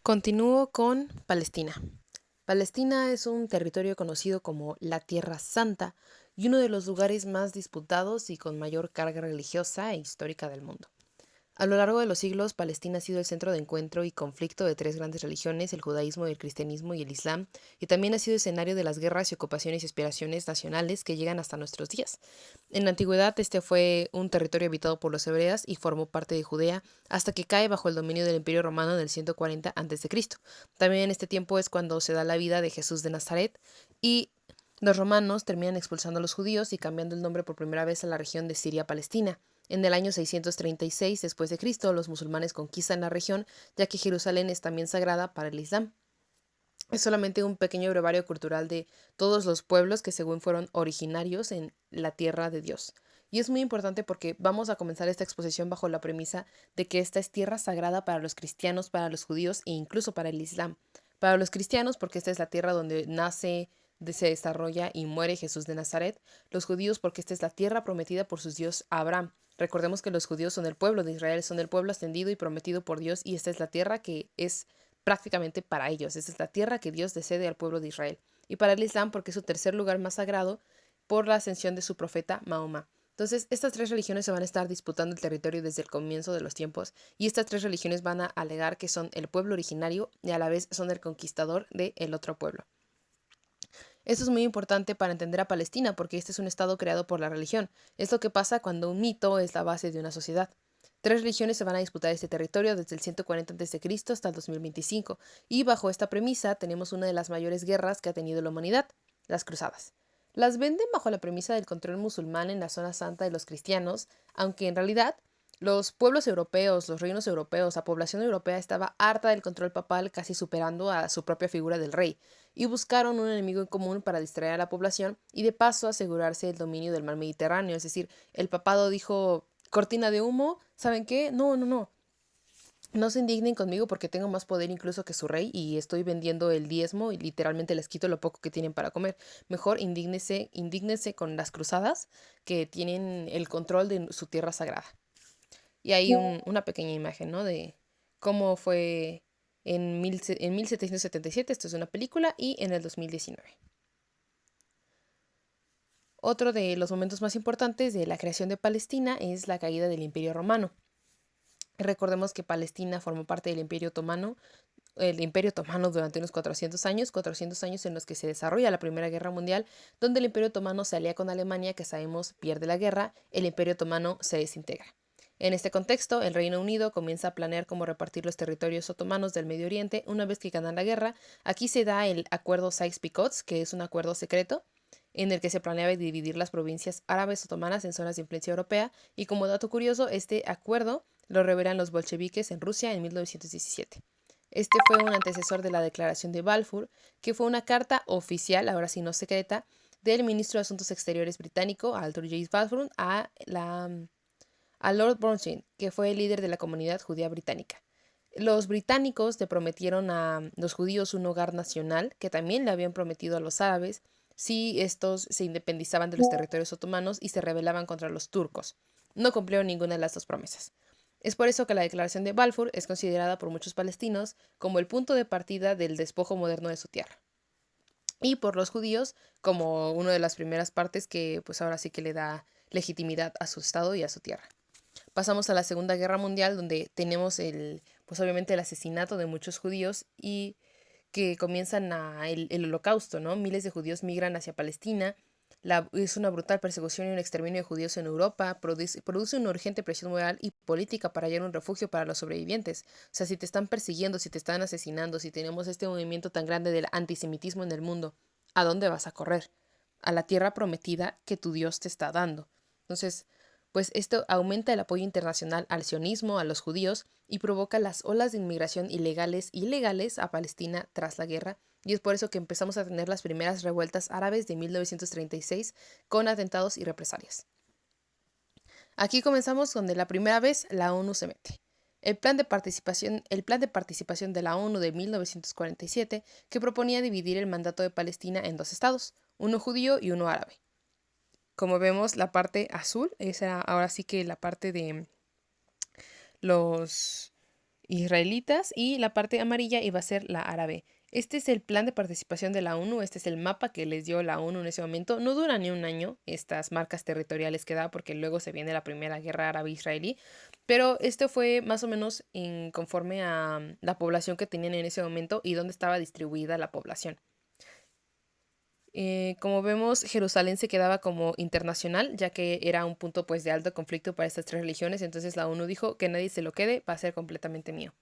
Continúo con Palestina. Palestina es un territorio conocido como la Tierra Santa y uno de los lugares más disputados y con mayor carga religiosa e histórica del mundo. A lo largo de los siglos, Palestina ha sido el centro de encuentro y conflicto de tres grandes religiones, el judaísmo, el cristianismo y el islam, y también ha sido escenario de las guerras y ocupaciones y aspiraciones nacionales que llegan hasta nuestros días. En la antigüedad, este fue un territorio habitado por los hebreos y formó parte de Judea hasta que cae bajo el dominio del Imperio Romano en el 140 a.C. También en este tiempo es cuando se da la vida de Jesús de Nazaret y los romanos terminan expulsando a los judíos y cambiando el nombre por primera vez a la región de Siria-Palestina. En el año 636 después de Cristo, los musulmanes conquistan la región, ya que Jerusalén es también sagrada para el Islam. Es solamente un pequeño brevario cultural de todos los pueblos que según fueron originarios en la tierra de Dios. Y es muy importante porque vamos a comenzar esta exposición bajo la premisa de que esta es tierra sagrada para los cristianos, para los judíos e incluso para el Islam. Para los cristianos porque esta es la tierra donde nace, se desarrolla y muere Jesús de Nazaret. Los judíos porque esta es la tierra prometida por su Dios Abraham. Recordemos que los judíos son el pueblo de Israel, son el pueblo ascendido y prometido por Dios y esta es la tierra que es prácticamente para ellos. Esa es la tierra que Dios cede al pueblo de Israel. Y para el Islam porque es su tercer lugar más sagrado por la ascensión de su profeta Mahoma. Entonces, estas tres religiones se van a estar disputando el territorio desde el comienzo de los tiempos y estas tres religiones van a alegar que son el pueblo originario y a la vez son el conquistador del otro pueblo. Esto es muy importante para entender a Palestina porque este es un estado creado por la religión. Es lo que pasa cuando un mito es la base de una sociedad. Tres religiones se van a disputar este territorio desde el 140 a.C. hasta el 2025, y bajo esta premisa tenemos una de las mayores guerras que ha tenido la humanidad, las cruzadas. Las venden bajo la premisa del control musulmán en la zona santa de los cristianos, aunque en realidad los pueblos europeos, los reinos europeos, la población europea estaba harta del control papal, casi superando a su propia figura del rey, y buscaron un enemigo en común para distraer a la población y de paso asegurarse el dominio del mar Mediterráneo. Es decir, el papado dijo, cortina de humo, ¿saben qué? No, no, no. No se indignen conmigo porque tengo más poder incluso que su rey y estoy vendiendo el diezmo y literalmente les quito lo poco que tienen para comer. Mejor indígnense con las cruzadas que tienen el control de su tierra sagrada. Y hay una pequeña imagen, ¿no? De cómo fue en 1777, esto es una película, y en el 2019. Otro de los momentos más importantes de la creación de Palestina es la caída del Imperio Romano. Recordemos que Palestina formó parte del Imperio Otomano, el Imperio Otomano durante unos 400 años en los que se desarrolla la Primera Guerra Mundial, donde el Imperio Otomano se alía con Alemania, que sabemos pierde la guerra, el Imperio Otomano se desintegra. En este contexto, el Reino Unido comienza a planear cómo repartir los territorios otomanos del Medio Oriente una vez que ganan la guerra. Aquí se da el Acuerdo Sykes-Picot, que es un acuerdo secreto en el que se planeaba dividir las provincias árabes otomanas en zonas de influencia europea, y como dato curioso, este acuerdo lo revelan los bolcheviques en Rusia en 1917. Este fue un antecesor de la Declaración de Balfour, que fue una carta oficial, ahora sí no secreta, del ministro de Asuntos Exteriores británico, Arthur J. Balfour, a Lord Bronsfield, que fue el líder de la comunidad judía británica. Los británicos le prometieron a los judíos un hogar nacional, que también le habían prometido a los árabes, si estos se independizaban de los territorios otomanos y se rebelaban contra los turcos. No cumplieron ninguna de las dos promesas. Es por eso que la Declaración de Balfour es considerada por muchos palestinos como el punto de partida del despojo moderno de su tierra. Y por los judíos como una de las primeras partes que pues ahora sí que le da legitimidad a su estado y a su tierra. Pasamos a la Segunda Guerra Mundial, donde tenemos pues obviamente el asesinato de muchos judíos y que comienzan el holocausto, ¿no? Miles de judíos migran hacia Palestina. Es una brutal persecución y un exterminio de judíos en Europa. Produce una urgente presión moral y política para hallar un refugio para los sobrevivientes. O sea, si te están persiguiendo, si te están asesinando, si tenemos este movimiento tan grande del antisemitismo en el mundo, ¿a dónde vas a correr? A la tierra prometida que tu Dios te está dando. Entonces, pues esto aumenta el apoyo internacional al sionismo, a los judíos, y provoca las olas de inmigración ilegales y legales a Palestina tras la guerra, y es por eso que empezamos a tener las primeras revueltas árabes de 1936 con atentados y represalias. Aquí comenzamos donde la primera vez la ONU se mete. El plan de participación de la ONU de 1947, que proponía dividir el mandato de Palestina en dos estados, uno judío y uno árabe. Como vemos, la parte azul es ahora sí que la parte de los israelitas y la parte amarilla iba a ser la árabe. Este es el plan de participación de la ONU, este es el mapa que les dio la ONU en ese momento. No dura ni un año estas marcas territoriales que da porque luego se viene la primera guerra árabe-israelí, pero esto fue más o menos conforme a la población que tenían en ese momento y dónde estaba distribuida la población. Como vemos, Jerusalén se quedaba como internacional, ya que era un punto pues de alto conflicto para estas tres religiones, entonces la ONU dijo que nadie se lo quede, va a ser completamente mío.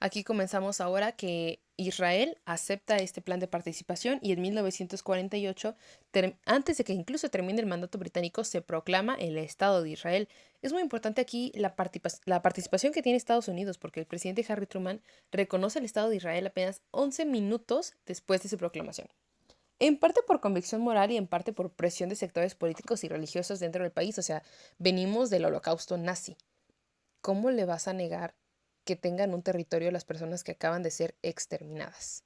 Aquí comenzamos ahora que Israel acepta este plan de participación y en 1948, antes de que incluso termine el mandato británico, se proclama el Estado de Israel. Es muy importante aquí la participación que tiene Estados Unidos, porque el presidente Harry Truman reconoce el Estado de Israel apenas 11 minutos después de su proclamación. En parte por convicción moral y en parte por presión de sectores políticos y religiosos dentro del país. O sea, venimos del holocausto nazi. ¿Cómo le vas a negar que tengan un territorio las personas que acaban de ser exterminadas?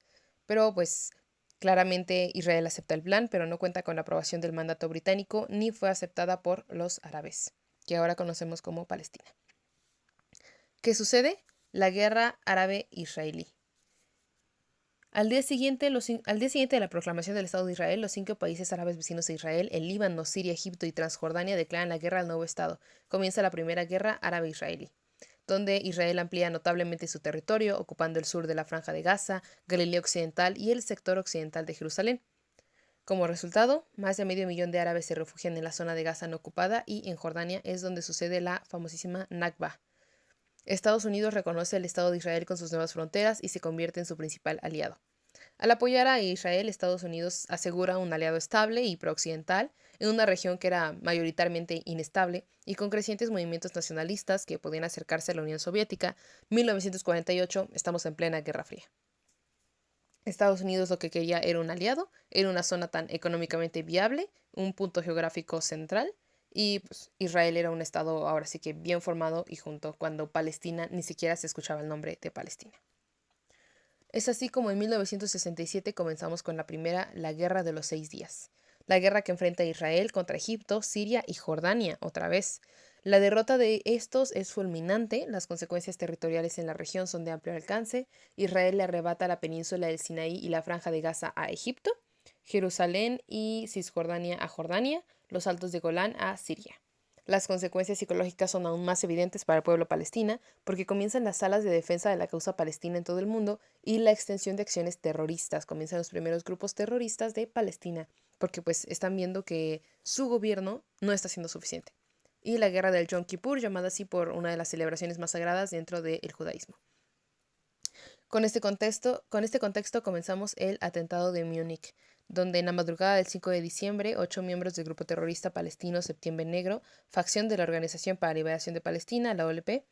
Pero pues claramente Israel acepta el plan, pero no cuenta con la aprobación del mandato británico ni fue aceptada por los árabes, que ahora conocemos como Palestina. ¿Qué sucede? La guerra árabe-israelí. Al día siguiente de la proclamación del Estado de Israel, los 5 países árabes vecinos de Israel, el Líbano, Siria, Egipto y Transjordania, declaran la guerra al nuevo Estado. Comienza la primera guerra árabe-israelí, donde Israel amplía notablemente su territorio, ocupando el sur de la Franja de Gaza, Galilea Occidental y el sector occidental de Jerusalén. Como resultado, más de medio millón de árabes se refugian en la zona de Gaza no ocupada y en Jordania es donde sucede la famosísima Nakba. Estados Unidos reconoce el Estado de Israel con sus nuevas fronteras y se convierte en su principal aliado. Al apoyar a Israel, Estados Unidos asegura un aliado estable y prooccidental en una región que era mayoritariamente inestable y con crecientes movimientos nacionalistas que podían acercarse a la Unión Soviética. 1948, estamos en plena Guerra Fría. Estados Unidos lo que quería era un aliado, era una zona tan económicamente viable, un punto geográfico central, y pues, Israel era un estado ahora sí que bien formado y junto cuando Palestina ni siquiera se escuchaba el nombre de Palestina. Es así como en 1967 comenzamos con la primera, la Guerra de los 6 días, la guerra que enfrenta a Israel contra Egipto, Siria y Jordania otra vez. La derrota de estos es fulminante, las consecuencias territoriales en la región son de amplio alcance. Israel le arrebata la península del Sinaí y la franja de Gaza a Egipto, Jerusalén y Cisjordania a Jordania, los altos de Golán a Siria. Las consecuencias psicológicas son aún más evidentes para el pueblo palestino porque comienzan las salas de defensa de la causa palestina en todo el mundo y la extensión de acciones terroristas. Comienzan los primeros grupos terroristas de Palestina porque pues están viendo que su gobierno no está siendo suficiente. Y la guerra del Yom Kippur, llamada así por una de las celebraciones más sagradas dentro del judaísmo. Con este contexto comenzamos el atentado de Múnich, donde en la madrugada del 5 de diciembre, 8 miembros del grupo terrorista palestino Septiembre Negro, facción de la Organización para la Liberación de Palestina, la OLP,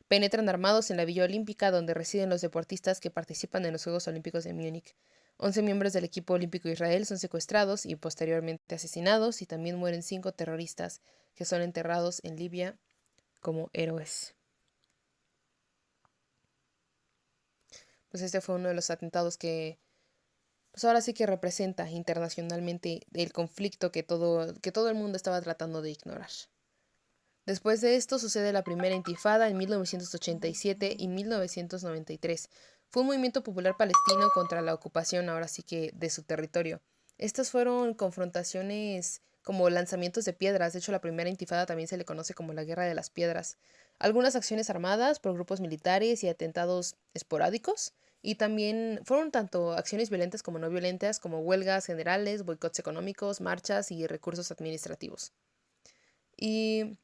penetran armados en la Villa Olímpica donde residen los deportistas que participan en los Juegos Olímpicos de Múnich. 11 miembros del equipo olímpico de Israel son secuestrados y posteriormente asesinados y también mueren 5 terroristas que son enterrados en Libia como héroes. Pues este fue uno de los atentados que pues ahora sí que representa internacionalmente el conflicto que todo el mundo estaba tratando de ignorar. Después de esto sucede la primera intifada en 1987 y 1993. Fue un movimiento popular palestino contra la ocupación ahora sí que de su territorio. Estas fueron confrontaciones como lanzamientos de piedras. De hecho, la primera intifada también se le conoce como la Guerra de las Piedras. Algunas acciones armadas por grupos militares y atentados esporádicos. Y también fueron tanto acciones violentas como no violentas, como huelgas generales, boicots económicos, marchas y recursos administrativos. Y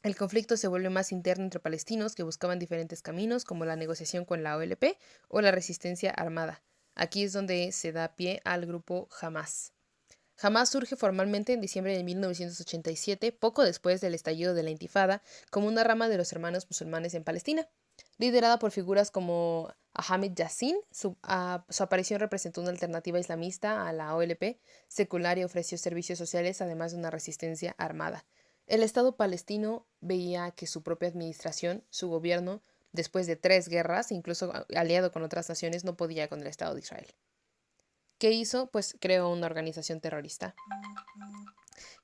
el conflicto se vuelve más interno entre palestinos que buscaban diferentes caminos, como la negociación con la OLP o la resistencia armada. Aquí es donde se da pie al grupo Hamas. Hamas surge formalmente en diciembre de 1987, poco después del estallido de la Intifada, como una rama de los hermanos musulmanes en Palestina. Liderada por figuras como Ahmed Yassin, su aparición representó una alternativa islamista a la OLP, secular y ofreció servicios sociales, además de una resistencia armada. El Estado palestino veía que su propia administración, su gobierno, después de 3 guerras, incluso aliado con otras naciones, no podía con el Estado de Israel. ¿Qué hizo? Pues creó una organización terrorista.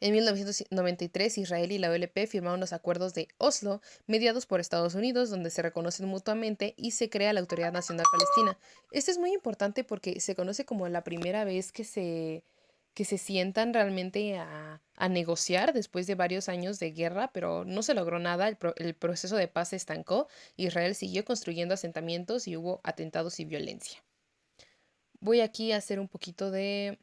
En 1993, Israel y la OLP firmaron los acuerdos de Oslo, mediados por Estados Unidos, donde se reconocen mutuamente y se crea la Autoridad Nacional Palestina. Esto es muy importante porque se conoce como la primera vez que se sientan realmente a negociar después de varios años de guerra, pero no se logró nada, el proceso de paz se estancó, Israel siguió construyendo asentamientos y hubo atentados y violencia. Voy aquí a hacer un poquito de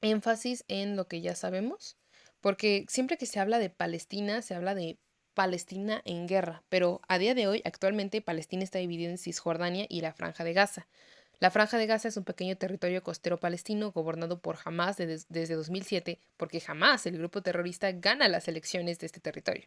énfasis en lo que ya sabemos, porque siempre que se habla de Palestina, se habla de Palestina en guerra, pero a día de hoy, actualmente, Palestina está dividida en Cisjordania y la Franja de Gaza. La Franja de Gaza es un pequeño territorio costero palestino gobernado por Hamas desde 2007, porque Hamas, el grupo terrorista, gana las elecciones de este territorio.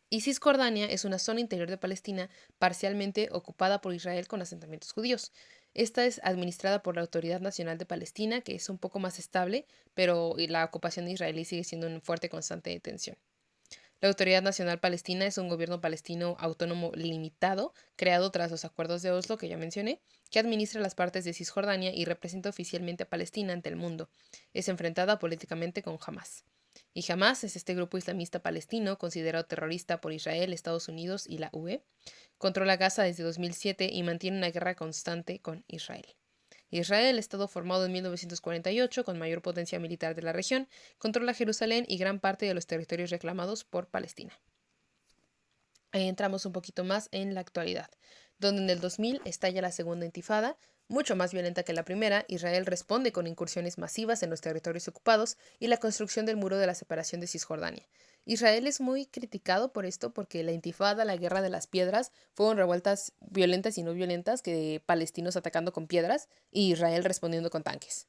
Y Cisjordania es una zona interior de Palestina parcialmente ocupada por Israel con asentamientos judíos. Esta es administrada por la Autoridad Nacional de Palestina, que es un poco más estable, pero la ocupación israelí sigue siendo un fuerte constante de tensión. La Autoridad Nacional Palestina es un gobierno palestino autónomo limitado, creado tras los acuerdos de Oslo que ya mencioné, que administra las partes de Cisjordania y representa oficialmente a Palestina ante el mundo. Es enfrentada políticamente con Hamas. Y Hamas es este grupo islamista palestino considerado terrorista por Israel, Estados Unidos y la UE. Controla Gaza desde 2007 y mantiene una guerra constante con Israel. Israel, Estado formado en 1948 con mayor potencia militar de la región, controla Jerusalén y gran parte de los territorios reclamados por Palestina. Ahí entramos un poquito más en la actualidad, donde en el 2000 estalla la segunda intifada, mucho más violenta que la primera. Israel responde con incursiones masivas en los territorios ocupados y la construcción del muro de la separación de Cisjordania. Israel es muy criticado por esto porque la intifada, la guerra de las piedras, fueron revueltas violentas y no violentas que palestinos atacando con piedras y Israel respondiendo con tanques.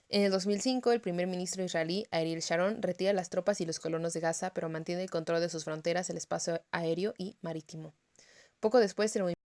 En el 2005, el primer ministro israelí, Ariel Sharon, retira las tropas y los colonos de Gaza, pero mantiene el control de sus fronteras, el espacio aéreo y marítimo. Poco después, el